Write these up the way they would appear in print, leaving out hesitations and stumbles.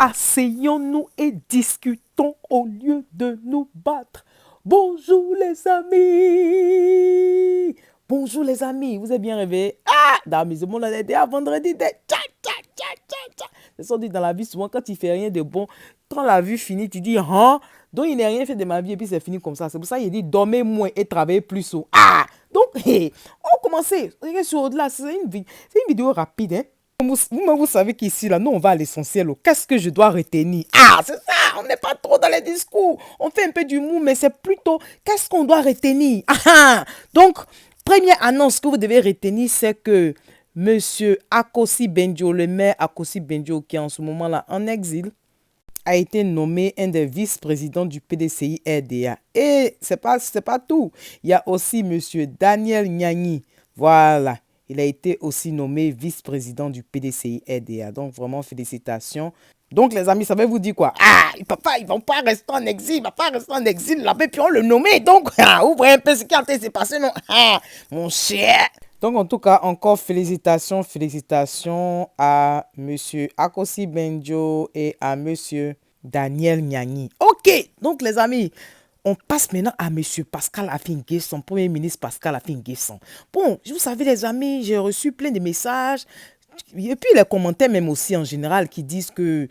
Asseyons-nous et discutons au lieu de nous battre. Bonjour les amis. Bonjour les amis, vous êtes bien réveillés? Dans la maison, on a été à vendredi. C'est ça, on dit dans la vie, souvent, quand tu fais rien de bon, quand la vie finit, tu dis, hein? Donc, il n'a rien fait de ma vie et puis c'est fini comme ça. C'est pour ça qu'il dit, dormez moins et travaillez plus haut. Donc, on commence. Regardez sur au-delà, c'est une vidéo rapide, hein? Vous savez qu'ici, là, nous, on va à l'essentiel. Qu'est-ce que je dois retenir? C'est ça, on n'est pas trop dans les discours. On fait un peu du mou, mais c'est plutôt, qu'est-ce qu'on doit retenir? Donc, première annonce que vous devez retenir, c'est que Monsieur Akosi Benjo, le maire Akosi Benjo, qui est en ce moment-là en exil, a été nommé un des vice-présidents du PDCI RDA. Et c'est pas tout. Il y a aussi Monsieur Daniel Nyani. Voilà. Il a été aussi nommé vice-président du PDCI RDA. Donc, vraiment, félicitations. Donc, les amis, ça veut vous dire quoi? Papa, ils ne vont pas rester en exil. Il ne va pas rester en exil là-bas, puis on le nommé. Donc, ouvrez un peu ce qui a été passé, non? Mon cher. Donc, en tout cas, encore félicitations à Monsieur Akosi Benjo et à Monsieur Daniel Nyani. Ok, donc les amis, on passe maintenant à Monsieur Pascal Affi-N'Guessan, Premier ministre Pascal Affi-N'Guessan. Bon, vous savez les amis, j'ai reçu plein de messages. Et puis les commentaires même aussi en général qui disent que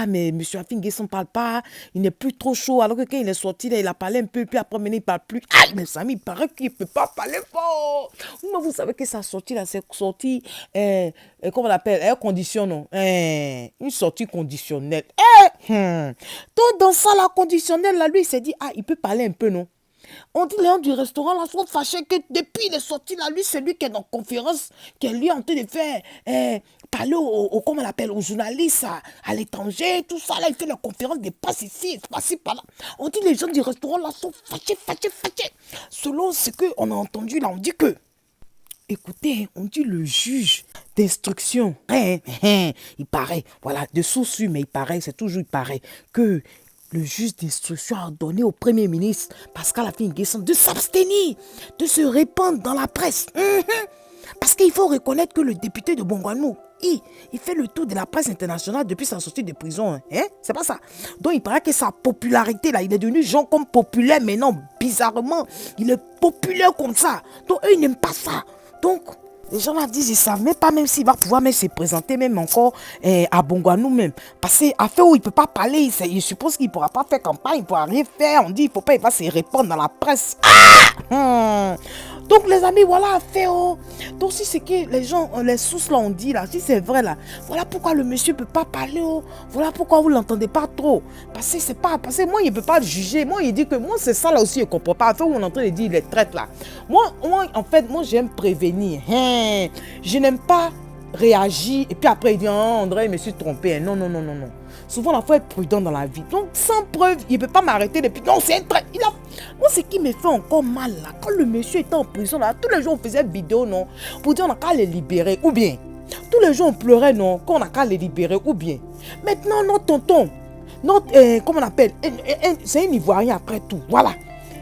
mais M. Affi-N'Guessan ne parle pas, il n'est plus trop chaud, alors que quand il est sorti là, il a parlé un peu, puis après maintenant il ne parle plus. Mais amis, il paraît qu'il ne peut pas parler fort. Mais vous savez que sa sortie là, c'est sortie, comment on l'appelle, air condition, non? Une sortie conditionnelle. Donc dans ça la conditionnelle là, lui il s'est dit, il peut parler un peu, non? On dit les gens du restaurant là sont fâchés que depuis il est sorti là, lui c'est lui qui est dans conférence, qui est lui en train de faire parler comment on appelle, aux journalistes à l'étranger, tout ça là, il fait la conférence des passes ici, passer par là. On dit les gens du restaurant là sont fâchés. Selon ce qu'on a entendu là, on dit que, écoutez, on dit le juge d'instruction, il paraît, voilà, de source, mais il paraît, c'est toujours il paraît, que le juge d'instruction a donné au Premier ministre Pascal Affi-N'Guessan de s'abstenir, de se répandre dans la presse. Parce qu'il faut reconnaître que le député de Bongouanou, il fait le tour de la presse internationale depuis sa sortie de prison. C'est pas ça. Donc il paraît que sa popularité, là, il est devenu genre comme populaire, mais non, bizarrement, il est populaire comme ça. Donc eux, ils n'aiment pas ça. Donc, les gens là disent, ils ne savent même pas même s'il va pouvoir même se présenter même encore à Bongouanou même. Parce qu'à fait où il ne peut pas parler, il suppose qu'il ne pourra pas faire campagne, il ne pourra rien faire. On dit, il ne faut pas, il va se répandre dans la presse. Donc les amis, voilà à faire. Donc si c'est que les gens, les sources là ont dit là, si c'est vrai là, voilà pourquoi le monsieur ne peut pas parler. Voilà pourquoi vous ne l'entendez pas trop. Parce que moi il ne peut pas juger. Moi il dit que moi c'est ça là aussi, je ne comprends pas. À fait où on est en train de dire les traites là. Moi en fait, moi j'aime prévenir. Je n'aime pas réagir et puis après il dit André, je me suis trompé. Non. Souvent, il faut être prudent dans la vie. Donc, sans preuve, il ne peut pas m'arrêter depuis. Non, c'est un trait. Moi, ce qui me fait encore mal, là, quand le monsieur était en prison, là, tous les jours, on faisait vidéo, non, pour dire on n'a qu'à les libérer. Ou bien, tous les jours, on pleurait, non, qu'on n'a qu'à les libérer. Ou bien, maintenant, notre tonton, notre, comment on appelle, c'est un Ivoirien après tout. Voilà.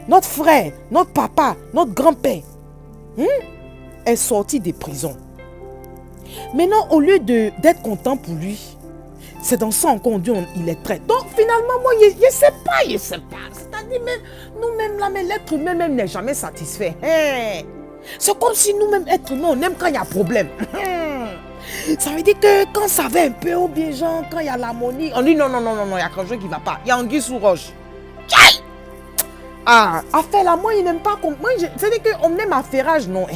Notre frère, notre papa, notre grand-père est sorti des prisons. Maintenant, au lieu d'être content pour lui, c'est dans ça qu'on dit il est traître. Donc finalement, moi, je ne sais pas. C'est-à-dire, nous-mêmes, là, mais l'être humain même n'est jamais satisfait. C'est comme si nous-mêmes, êtres humains, on aime quand il y a problème. Ça veut dire que quand ça va un peu, ou bien genre, quand il y a l'harmonie, on dit non, il y a quelque chose qui ne va pas. Il y a anguille sous roche. Affaire là, moi, il n'aime pas comme. C'est-à-dire qu'on aime affairage, non.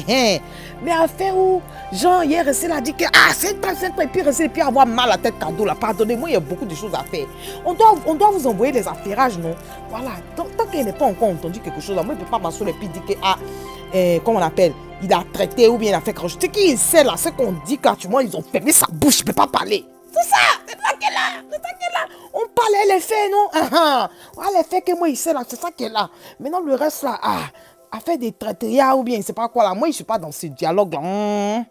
Mais affaire où, genre, hier, resté là, dit que, c'est un trait, et puis rester, et puis avoir mal à la tête, cadeau, là. Pardonnez-moi, il y a beaucoup de choses à faire. On doit vous envoyer les affairages, non. Voilà. Tant qu'il n'est pas encore entendu quelque chose, là, moi, il ne peut pas m'assurer, et puis dire que, comment on appelle, il a traité, ou bien il a fait quelque chose. C'est qui il sait, là, c'est qu'on dit qu'actuellement, ils ont fermé sa bouche, il ne peut pas parler. C'est ça, c'est ça qui est là. On parle, elle est fait, non? Elle est fait que moi, il sait là, c'est ça qui est là. Maintenant, le reste là, à faire des traités, ou bien, c'est pas quoi là. Moi, je ne suis pas dans ce dialogue là.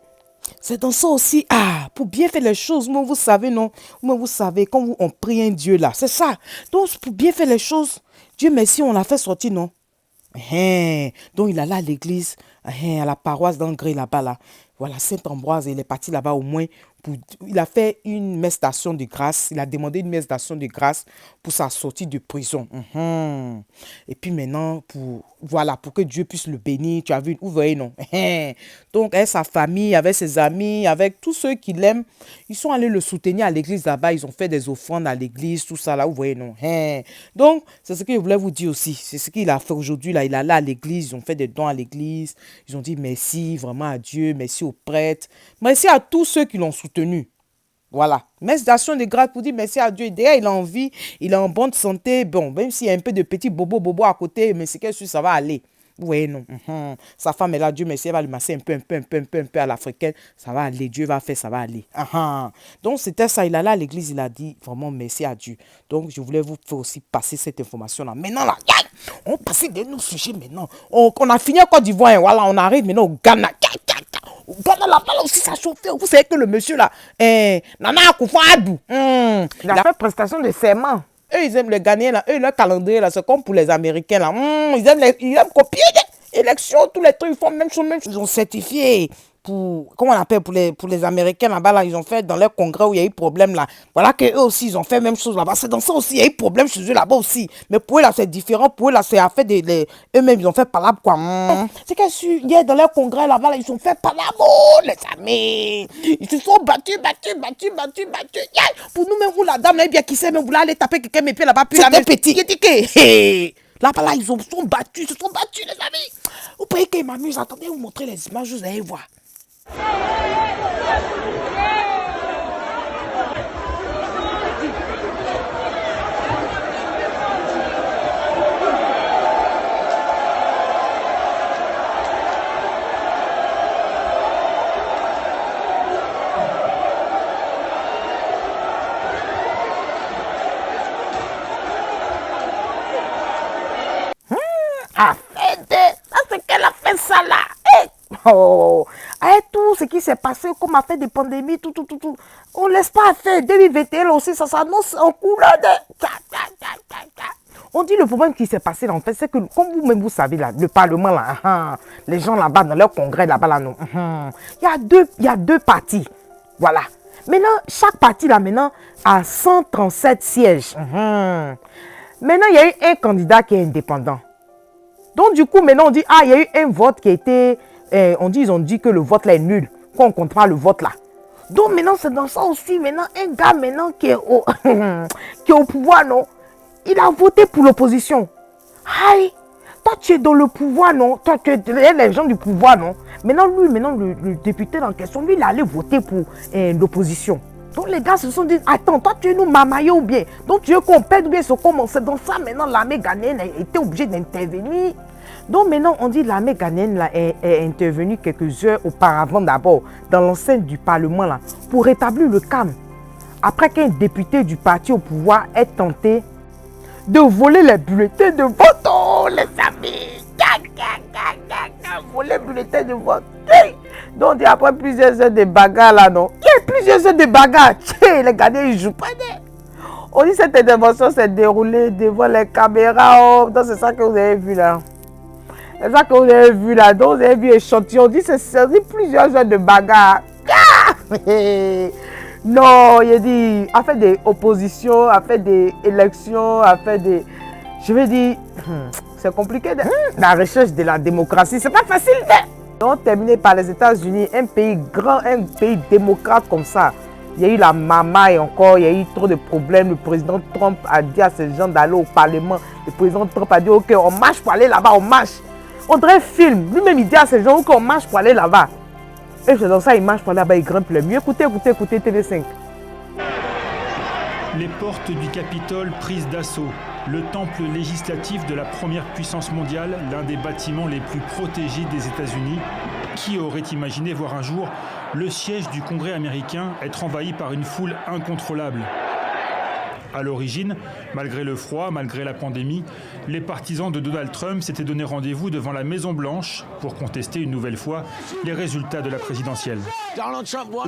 C'est dans ça aussi, pour bien faire les choses, moi, vous savez, non? Moi, vous savez, quand on prie un Dieu là, c'est ça. Donc, pour bien faire les choses, Dieu merci, on l'a fait sortir, non? Donc il allait à l'église, à la paroisse d'Angré là-bas, là. Voilà, Saint-Ambroise, il est parti là-bas au moins. Il a fait une messe d'action de grâce. Il a demandé une messe d'action de grâce pour sa sortie de prison. Et puis maintenant, voilà, pour que Dieu puisse le bénir, tu as vu, vous voyez, non? Donc, avec sa famille, avec ses amis, avec tous ceux qui l'aiment, ils sont allés le soutenir à l'église là-bas. Ils ont fait des offrandes à l'église, tout ça là, vous voyez, non? Donc, c'est ce que je voulais vous dire aussi. C'est ce qu'il a fait aujourd'hui là. Il est allé à l'église, ils ont fait des dons à l'église. Ils ont dit merci vraiment à Dieu, merci aux prêtres, merci à tous ceux qui l'ont soutenu. Voilà. Messe d'action de grâce pour dire merci à Dieu. D'ailleurs, il a envie, il est en bonne santé. Bon, même s'il y a un peu de petits bobo à côté, mais c'est que ça va aller. Vous voyez, non. Sa femme est là, Dieu merci, elle va le masser un peu à l'africaine. Ça va aller, Dieu va faire, ça va aller. Donc, c'était ça. Il allait à l'église, il a dit vraiment merci à Dieu. Donc, je voulais vous faire aussi passer cette information-là. Maintenant, là, on passe de nos sujets maintenant. On a fini en Côte d'Ivoire, hein, voilà, on arrive maintenant au Ghana. Au Ghana, là-bas aussi, ça chauffe. Vous savez que le monsieur, là, Nana Akufo-Addo, il a fait prestation de serment. Eux, ils aiment les Ghanéens, là. Eux, leur calendrier, là, c'est comme pour les Américains, là. Ils aiment copier des élections, tous les trucs, ils font même chose. Ils ont certifié pour, comment on appelle, pour les Américains, là-bas, là, ils ont fait dans leur congrès où il y a eu problème, là. Voilà qu'eux aussi, ils ont fait même chose là-bas. C'est dans ça aussi, il y a eu problème chez eux, là-bas aussi. Mais pour eux, là, c'est différent. Pour eux, là, c'est à fait eux-mêmes, ils ont fait palabre, quoi. C'est que hier, dans leur congrès, là-bas, là, ils ont fait palabre, les amis. Ils se sont battus. Pour nous-mêmes, vous, la dame, là, bien qui sait, même, vous allez taper quelqu'un, mes pieds là-bas, puis c'était petit. Là-bas, là, ils se sont battus, les amis. Vous voyez qu'ils m'amusent. Attendez, vous montrer les images, vous allez voir. C'est qu'elle a fait ça là. Tout ce qui s'est passé, comme a fait des pandémies, tout. On ne laisse pas faire. 2021 aussi, ça s'annonce en couleur de... On dit le problème qui s'est passé là, en fait, c'est que, comme vous-même vous savez, là, le Parlement, là, les gens là-bas, dans leur congrès là-bas, là, non, il y a deux partis. Voilà. Maintenant, chaque parti là, maintenant, a 137 sièges. Maintenant, il y a eu un candidat qui est indépendant. Donc, du coup, maintenant, on dit, il y a eu un vote qui a été... ils ont dit que le vote là est nul, qu'on ne compte pas le vote là. Donc, maintenant, c'est dans ça aussi, maintenant, un gars maintenant qui est au, qui est au pouvoir, non, il a voté pour l'opposition. Aïe, toi, tu es dans le pouvoir, non? Toi, tu es les gens du pouvoir, non? Maintenant, lui, le député en question, lui, il est allé voter pour l'opposition. Donc les gars se sont dit, attends, toi tu es nous mamaillé ou bien? Donc tu veux qu'on pète ou bien se commencer? Donc ça maintenant l'armée ghanéenne a été obligée d'intervenir. Donc maintenant on dit l'armée ghanéenne là, est intervenue quelques heures auparavant d'abord dans l'enceinte du Parlement là, pour rétablir le calme. Après qu'un député du parti au pouvoir ait tenté de voler les bulletins de vote, oh les amis! Voler les bulletins de vote. Donc après plusieurs heures de bagarre là, non? Il y a plusieurs heures de bagarre. Les Ghanéens ils jouent pas. On dit cette intervention s'est déroulée devant les caméras. Oh. Donc c'est ça que vous avez vu là. C'est ça que vous avez vu là. Donc vous avez vu échantillon. On dit c'est plusieurs heures de bagarre. Non, il a dit, a fait des oppositions, a fait des élections, a fait des... Je veux dire, c'est compliqué. La recherche de la démocratie, c'est pas facile. Donc, terminé par les États-Unis, un pays grand, un pays démocrate comme ça. Il y a eu la mamaille encore, il y a eu trop de problèmes. Le président Trump a dit à ces gens d'aller au Parlement. Le président Trump a dit, ok, on marche pour aller là-bas, on marche. On dirait un film. Lui-même, il dit à ces gens, ok, on marche pour aller là-bas. Et c'est dans ça, il marche pour aller là-bas, il grimpe le mieux. Écoutez, TV5. Les portes du Capitole prises d'assaut. Le temple législatif de la première puissance mondiale, l'un des bâtiments les plus protégés des États-Unis. Qui aurait imaginé voir un jour le siège du Congrès américain être envahi par une foule incontrôlable? À l'origine, malgré le froid, malgré la pandémie, les partisans de Donald Trump s'étaient donné rendez-vous devant la Maison-Blanche pour contester une nouvelle fois les résultats de la présidentielle.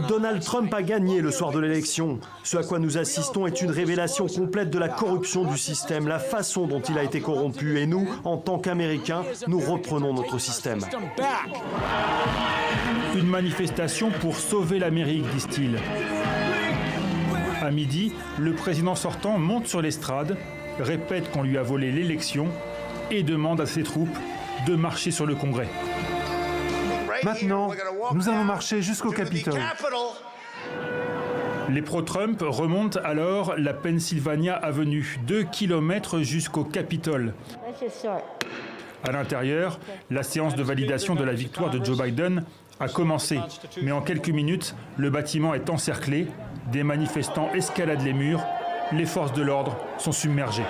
Donald Trump a gagné le soir de l'élection. Ce à quoi nous assistons est une révélation complète de la corruption du système, la façon dont il a été corrompu. Et nous, en tant qu'Américains, nous reprenons notre système. Une manifestation pour sauver l'Amérique, disent-ils. À midi, le président sortant monte sur l'estrade, répète qu'on lui a volé l'élection et demande à ses troupes de marcher sur le Congrès. Maintenant, nous allons marcher jusqu'au Capitole. Les pro-Trump remontent alors la Pennsylvania Avenue, 2 kilomètres jusqu'au Capitole. À l'intérieur, la séance de validation de la victoire de Joe Biden a commencé. Mais en quelques minutes, le bâtiment est encerclé, des manifestants escaladent les murs, les forces de l'ordre sont submergées.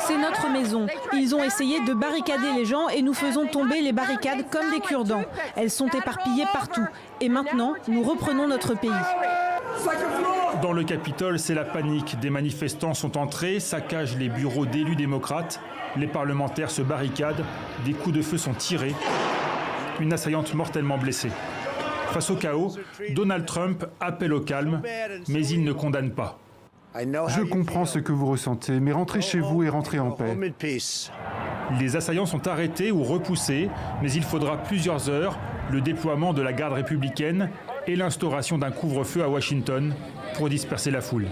C'est notre maison. Ils ont essayé de barricader les gens et nous faisons tomber les barricades comme des cure-dents. Elles sont éparpillées partout. Et maintenant, nous reprenons notre pays. Dans le Capitole, c'est la panique. Des manifestants sont entrés, saccagent les bureaux d'élus démocrates. Les parlementaires se barricadent, des coups de feu sont tirés. Une assaillante mortellement blessée. Face au chaos, Donald Trump appelle au calme, mais il ne condamne pas. Je comprends ce que vous ressentez, mais rentrez chez vous et rentrez en paix. Les assaillants sont arrêtés ou repoussés, mais il faudra plusieurs heures, le déploiement de la garde républicaine et l'instauration d'un couvre-feu à Washington pour disperser la foule.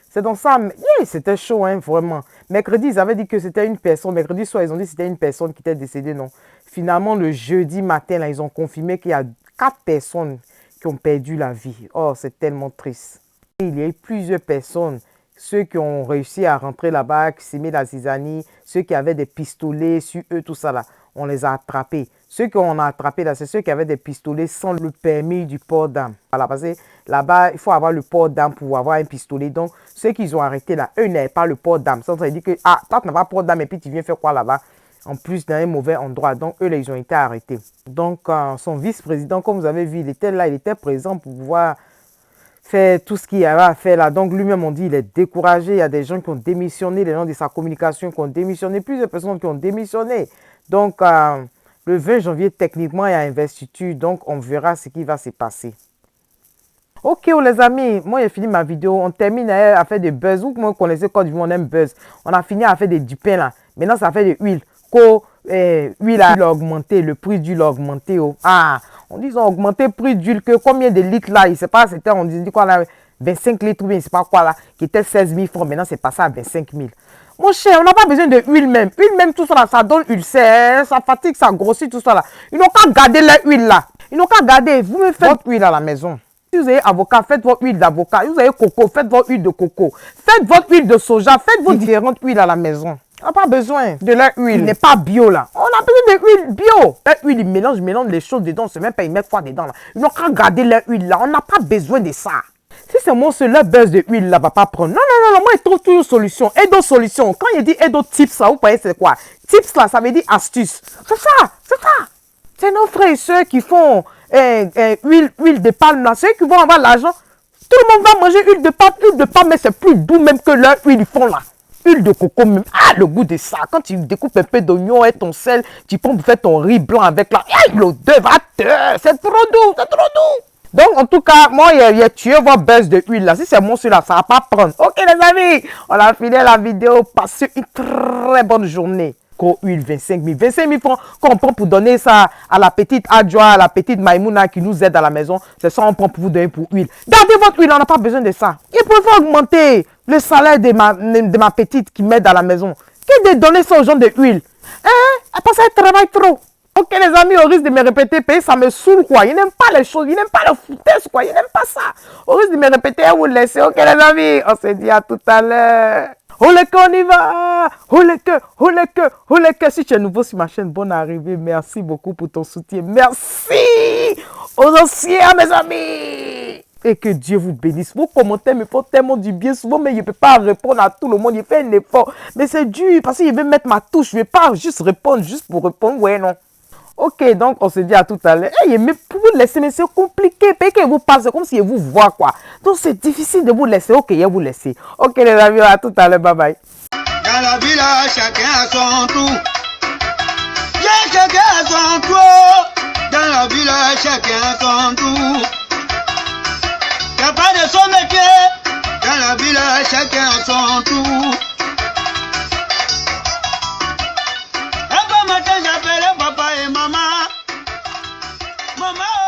C'est dans ça, c'était chaud, hein, vraiment. Mercredi, ils avaient dit que c'était une personne. Mercredi soir, ils ont dit que c'était une personne qui était décédée, non. Finalement, le jeudi matin, là, ils ont confirmé qu'il y a 4 personnes qui ont perdu la vie. Oh, c'est tellement triste. Il y a eu plusieurs personnes, ceux qui ont réussi à rentrer là-bas, qui s'aimaient la zizanie, ceux qui avaient des pistolets sur eux, tout ça là, on les a attrapés. Ceux qu'on a attrapés là, c'est ceux qui avaient des pistolets sans le permis du port d'armes. Voilà, parce que là-bas, il faut avoir le port d'armes pour avoir un pistolet. Donc, ceux qu'ils ont arrêtés là, eux n'avaient pas le port d'armes. Ça veut dire que, ah, toi, tu n'as pas le port d'armes et puis tu viens faire quoi là-bas? En plus, dans un mauvais endroit. Donc, eux, là, ils ont été arrêtés. Donc, son vice-président, comme vous avez vu, il était là, il était présent pour pouvoir faire tout ce qu'il y avait à faire là. Donc, lui-même, on dit, il est découragé. Il y a des gens qui ont démissionné, les gens de sa communication qui ont démissionné, plusieurs personnes qui ont démissionné. Donc, le 20 janvier, techniquement, il y a investiture. Donc, on verra ce qui va se passer. Ok, les amis, moi, j'ai fini ma vidéo. On termine à faire des buzz. Vous connaissez Côte d'Ivoire, on aime buzz. On a fini à faire du pain là. Maintenant, ça fait de l'huile. L'huile a augmenté, le prix d'huile a augmenté. Oh. Ah, on dit qu'ils ont augmenté le prix d'huile, que combien de litres là, il ne sait pas, c'était, on dit quoi là, 25 litres ou bien, je ne sais pas quoi là, qui était 16 000 francs, maintenant c'est passé à 25 000. Mon cher, on n'a pas besoin de huile même. Huile même, tout ça là, ça donne ulcère, ça fatigue, ça grossit, tout ça là. Ils n'ont qu'à garder leur huile là. Ils n'ont qu'à garder, vous me faites votre huile à la maison. Si vous avez avocat, faites votre huile d'avocat. Si vous avez coco, faites votre huile de coco. Faites votre huile de soja, faites vos différentes huiles à la maison. On n'a pas besoin de leur huile. Il n'est pas bio là. On a besoin de huile bio. Leur huile, ils mélangent les choses dedans. On ne sait même pas ils mettent quoi dedans là. Ils n'ont qu'à garder leur huile là. On n'a pas besoin de ça. Si c'est moi, c'est leur buzz de huile là, va pas prendre. Non. Moi, je trouve toujours solution. Edo solution. Quand il dit Edo tips là, vous voyez c'est quoi? Tips là, ça veut dire astuce. C'est ça. C'est nos frères et soeurs qui font huile de palme là. Ceux qui vont avoir l'argent. Tout le monde va manger huile de palme, mais c'est plus doux même que leur huile ils font là. Huile de coco même. Ah, le goût de ça. Quand tu découpes un peu d'oignon et ton sel, tu prends pour faire ton riz blanc avec la... l'odeur va te... C'est trop doux. Donc, en tout cas, moi, il a tué votre buzz de huile là. Si c'est mon celui-là, ça va pas prendre. Ok, les amis, on a fini la vidéo. Passez une très bonne journée. Huile, 25 000. 25 000 francs qu'on prend pour donner ça à la petite Adjoa, à la petite Maïmouna qui nous aide à la maison. C'est ça qu'on prend pour vous donner pour huile. Gardez votre huile, on n'a pas besoin de ça. Il peut augmenter le salaire de ma petite qui m'aide à la maison. Que de donner ça aux gens de huile. Après ça, elle travaille trop. Ok les amis, au risque de me répéter, ça me saoule quoi. Ils n'aiment pas les choses, ils n'aiment pas le foutaise quoi. Ils n'aiment pas ça. Au risque de me répéter, vous laissez. Ok les amis, on se dit à tout à l'heure. Houleke, on y va! Houleke! Si tu es nouveau sur ma chaîne, bonne arrivée. Merci beaucoup pour ton soutien. Merci aux anciens, mes amis! Et que Dieu vous bénisse. Vos commentaires me font tellement du bien souvent, mais je ne peux pas répondre à tout le monde. Il fait un effort. Mais c'est dur parce qu'il veut mettre ma touche. Je ne vais pas juste répondre, juste pour répondre. Ouais, non. Ok, donc on se dit à tout à l'heure. Hey, mais pour vous laisser, mais c'est compliqué. Parce que vous passez comme si vous voient quoi. Donc c'est difficile de vous laisser. Ok, je vous laisse. Ok les amis, à tout à l'heure. Bye bye. Dans la ville, chacun a son tour. Chacun a son tour. Dans la ville, chacun a son tour. Y'a pas de son métier. Dans la ville, chacun a son tour. Un bon matin, j'appelle papa et maman. Maman.